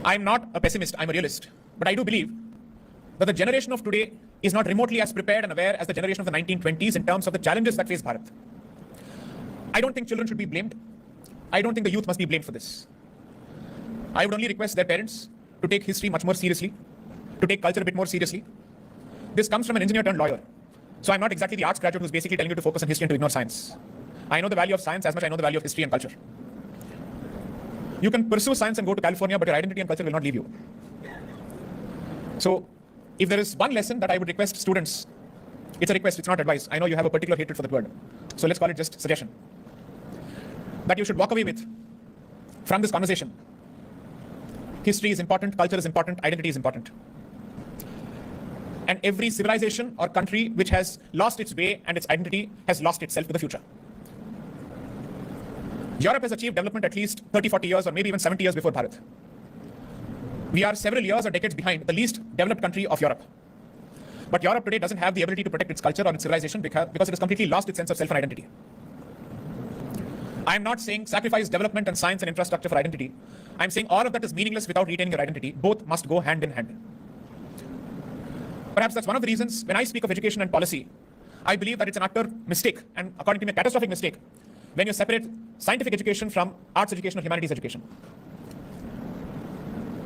I'm not a pessimist, I'm a realist. But I do believe that the generation of today is not remotely as prepared and aware as the generation of the 1920s in terms of the challenges that face Bharat. I don't think children should be blamed. I don't think the youth must be blamed for this. I would only request their parents to take history much more seriously, to take culture a bit more seriously. This comes from an engineer turned lawyer. So I'm not exactly the arts graduate who's basically telling you to focus on history and to ignore science. I know the value of science as much as I know the value of history and culture. You can pursue science and go to California, but your identity and culture will not leave you. So if there is one lesson that I would request students, it's a request, it's not advice. I know you have a particular hatred for that word. So let's call it just suggestion. That you should walk away with from this conversation. History is important, culture is important, identity is important. And every civilization or country which has lost its way and its identity has lost itself to the future. Europe has achieved development at least 30, 40 years or maybe even 70 years before Bharat. We are several years or decades behind the least developed country of Europe. But Europe today doesn't have the ability to protect its culture or its civilization because it has completely lost its sense of self and identity. I'm not saying sacrifice development and science and infrastructure for identity. I'm saying all of that is meaningless without retaining your identity. Both must go hand in hand. Perhaps that's one of the reasons when I speak of education and policy, I believe that it's an utter mistake, and according to me, a catastrophic mistake, when you separate scientific education from arts education or humanities education.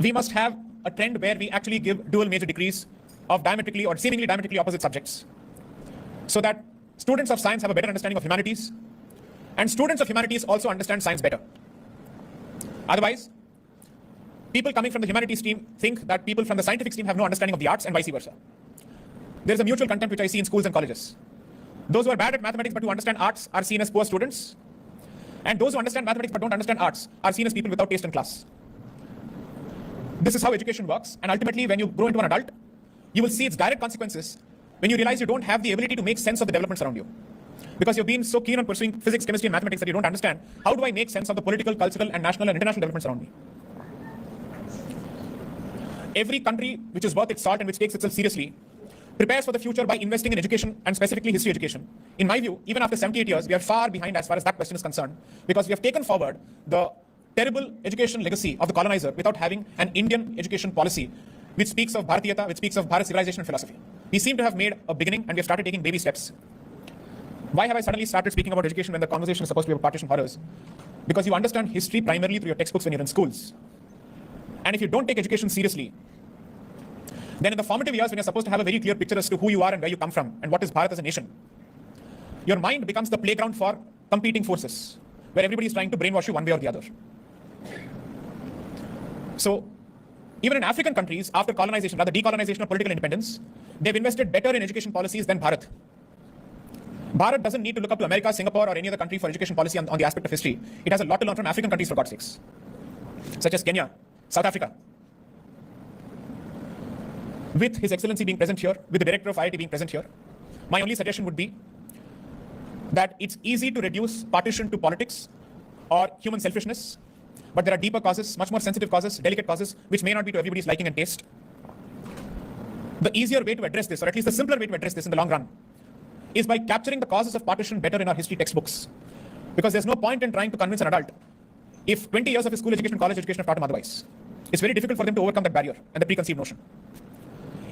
We must have a trend where we actually give dual major degrees of diametrically or seemingly diametrically opposite subjects, so that students of science have a better understanding of humanities, and students of humanities also understand science better. Otherwise, people coming from the humanities stream think that people from the scientific stream have no understanding of the arts and vice versa. There is a mutual contempt which I see in schools and colleges. Those who are bad at mathematics but who understand arts are seen as poor students, and those who understand mathematics but don't understand arts are seen as people without taste in class. This is how education works, and ultimately when you grow into an adult, you will see its direct consequences when you realize you don't have the ability to make sense of the developments around you. Because you've been so keen on pursuing physics, chemistry, and mathematics that you don't understand, how do I make sense of the political, cultural, and national and international developments around me? Every country which is worth its salt and which takes itself seriously prepares for the future by investing in education, and specifically history education. In my view, even after 78 years, we are far behind as far as that question is concerned, because we have taken forward the terrible education legacy of the colonizer without having an Indian education policy which speaks of Bharatiyata, which speaks of Bharat civilization and philosophy. We seem to have made a beginning, and we have started taking baby steps. Why have I suddenly started speaking about education when the conversation is supposed to be about partition horrors? Because you understand history primarily through your textbooks when you're in schools. And if you don't take education seriously, then in the formative years when you're supposed to have a very clear picture as to who you are and where you come from and what is Bharat as a nation, your mind becomes the playground for competing forces, where everybody is trying to brainwash you one way or the other. So, even in African countries, after colonization, rather decolonization or political independence, they've invested better in education policies than Bharat. Bharat doesn't need to look up to America, Singapore, or any other country for education policy on the aspect of history. It has a lot to learn from African countries, for God's sakes, such as Kenya, South Africa. With His Excellency being present here, with the Director of IIT being present here, my only suggestion would be that it's easy to reduce partition to politics or human selfishness, but there are deeper causes, much more sensitive causes, delicate causes, which may not be to everybody's liking and taste. The easier way to address this, or at least the simpler way to address this in the long run, is by capturing the causes of partition better in our history textbooks. Because there's no point in trying to convince an adult if 20 years of his school education, college education have taught him otherwise. It's very difficult for them to overcome that barrier and the preconceived notion.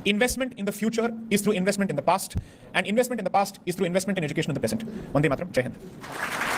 Investment in the future is through investment in the past, and investment in the past is through investment in education in the present. Vande Mataram, Jai Hind.